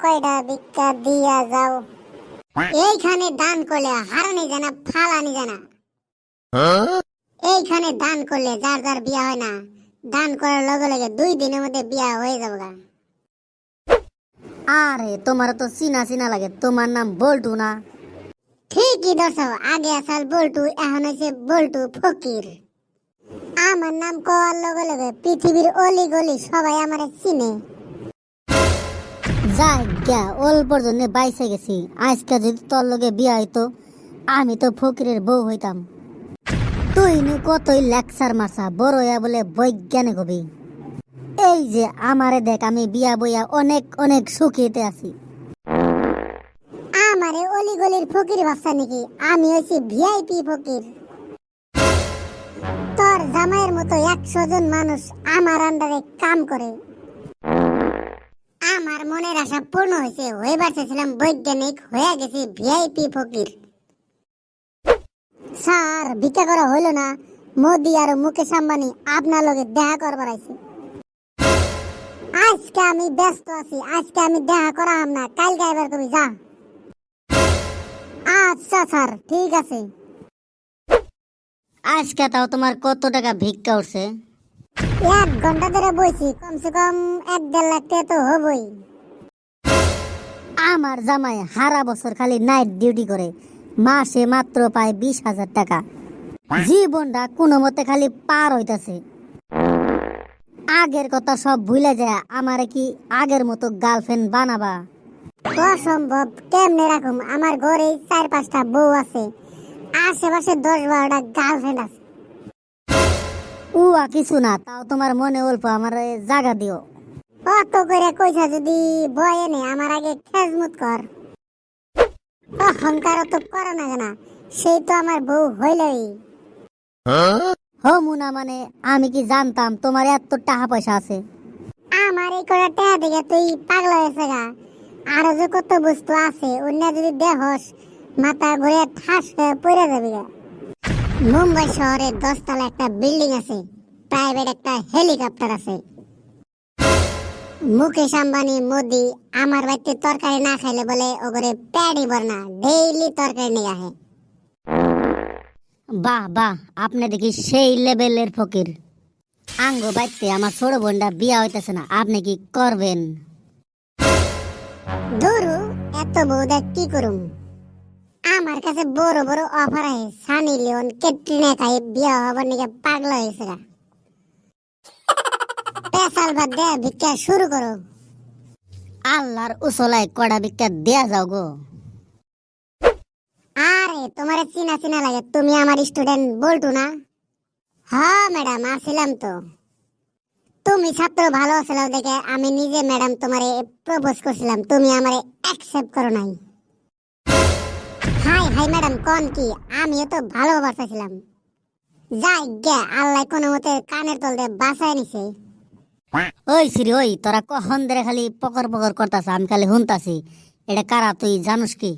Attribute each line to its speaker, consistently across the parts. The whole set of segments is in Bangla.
Speaker 1: কয়টা ভিক্ষা দিয়া যাও। এইখানে দান করলে হারানি জানা ফালানি জানা। এইখানে দান করলে যার যার বিয়া হয় না, দান করার লগে লগে 2 দিনের মধ্যে বিয়া হয়ে যাবে।
Speaker 2: আরে তোমার তো চিনা চিনা লাগে, তোমার নাম বল্টু না?
Speaker 1: ঠিকই ধরছো, আগে আসাল বল্টু, এখন হয়েছে বল্টু ফকির। আমার নাম কওয়ার লগে লগে পৃথিবীর অলি গলি সবাই আমারে চিনে।
Speaker 2: যাই গা, অল্পর জন্য বাইসে গেছি। আজকে যদি তোর লগে বিয়া হইতো, আমি তো ফকিরের বউ হইতাম। তুই নু কতই লেকচার মারছা, বড় হইয়া বলে বৈজ্ঞানিক হবি। এই যে আমারে দেখ, আমি বিয়া বইয়া অনেক অনেক সুখীতে আছি।
Speaker 1: আমারে অলি গলির ফকির ভাবছা নাকি? আমি হইছি ভিআইপি ফকির। তোর জামাইয়ের মতো 100 জন মানুষ আমার আন্ডারে কাম করে। আমার মনের আশা পূর্ণ হয়েছে, হইবার চেয়েছিলাম বৈজ্ঞানিক, হয়ে গেছি ভিআইপি ফকির। স্যার, ভিক্ষা করা হইল না? মোদি আর মুকেশ আম্বানি আপনার লগে দেখা করবার আইছে। আজকে আমি ব্যস্ত আছি, আজকে আমি দেখা করাম না, কালকে এবার তুমি যা। আচ্ছা স্যার, ঠিক আছে।
Speaker 2: আজকে তাও তোমার কত টাকা ভিক্ষা উঠছে?
Speaker 1: 1 ঘন্টা ধরে বইছি, কমসে কম 1-1.5 লাখ টাকা তো হবই।
Speaker 2: আমার জামাই সারা বছর খালি নাইট ডিউটি করে, মাসে মাত্র পায় 20,000 টাকা। জীবনটা কোনো মতে খালি পার হইতাছে। আগের কথা সব ভুলে যায়, আমারে কি আগের মতো গার্লফ্রেন্ড বানাবা?
Speaker 1: অসম্ভব, কেমনে রাখুম? আমার ঘরে 4-5টা বউ আছে, আশেপাশে 10-12টা গার্লফ্রেন্ড আছে।
Speaker 2: উয়া কিছু না, তাও তোমার মনে অল্প আমার জায়গা দিও।
Speaker 1: অত করে কইছা যদি বয়ে নে, আমার আগে খেজমুত কর। অহংকার তো করো না কেনা, সেই তো আমার বউ হইলই।
Speaker 2: হো মুনা, মানে আমি কি জানতাম তোমার এত টাকা পয়সা আছে?
Speaker 1: আমার এই কটা টাকা দেখে তুই পাগলা হয়েছে গা। আরো যে কত বস্তু আছে, অন্য যদি দেহস মাথা ঘুরে ঠাস হয়ে পড়ে যাবি গা। মুম্বাই শহরে 10 তলা একটা বিল্ডিং আছে, প্রাইভেট একটা হেলিকপ্টার আছে। মুকেশ আম্বানি মোদি আমার বাড়িতে তরকারি না খাইলে বলে ওগরে পেটই ভরে না, ডেইলি তরকারি নিয়ে আসে।
Speaker 2: বাহ বাহ, আপনি দেখি সেই লেভেলের ফকির। আঙ্গ বাইতে আমার ছোট বোনটা বিয়া হইতেছে না, আপনি কি করবেন?
Speaker 1: ধরু এত বউদা কি করুম? আমার কাছে বড় বড় অফার আছে, সানি লিওন, ক্যাটরিনা কাইফ বিয়া হবার নিকে পাগলা হয়েছে গা। পেশাল বাদ দে, ভিক্ষা শুরু করো।
Speaker 2: আল্লাহর উসলায় কড়া ভিক্ষা দেয়া যাও গো।
Speaker 1: আরে তোমারে চিনা চিনা লাগে, তুমি আমার স্টুডেন্ট বল্টু না? হ্যাঁ ম্যাডাম, আসছিলাম তো। তুমি ছাত্র ভালো ছিল দেখে আমি নিজে ম্যাডাম তোমারে প্রপোজ করছিলাম, তুমি আমারে অ্যাকসেপ্ট করো নাই। হাই হাই ম্যাডাম, কোন কি? আমিও তো ভালো বাসাইছিলাম। যাই গে, আল্লাহ কোনো মতে কানের তল দিয়ে বাসায় নিছে।
Speaker 2: ওই সিরি, ওই তোরা কখন ধরে খালি পকর পকর করতাছ, আমি খালি শুনতাছি। এটা কারা, তুই জানুস কি?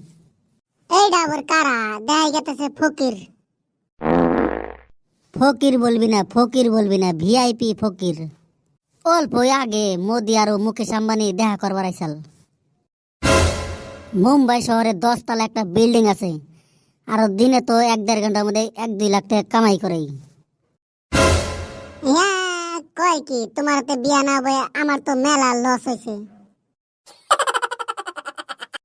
Speaker 1: এইটা আবার কারা? দেখাই গেতেছে ফকির।
Speaker 2: ফকির বলবি না, ফকির বলবি না, ভিআইপি ফকির। অল্প আগে মোদি আর মুকেশ আম্বানি দেখা করবার আইসাল। মুম্বাই শহরে 10 তলা একটা বিল্ডিং আছে, আর দিনে তো 1-1.5 ঘন্টার মধ্যে 1-2 লাখ টাকা কামাই করে।
Speaker 1: হ্যাঁ, কয় কি তোমার তো বিয়া না বয়ে আমার তো মেলা লস হয়েছে।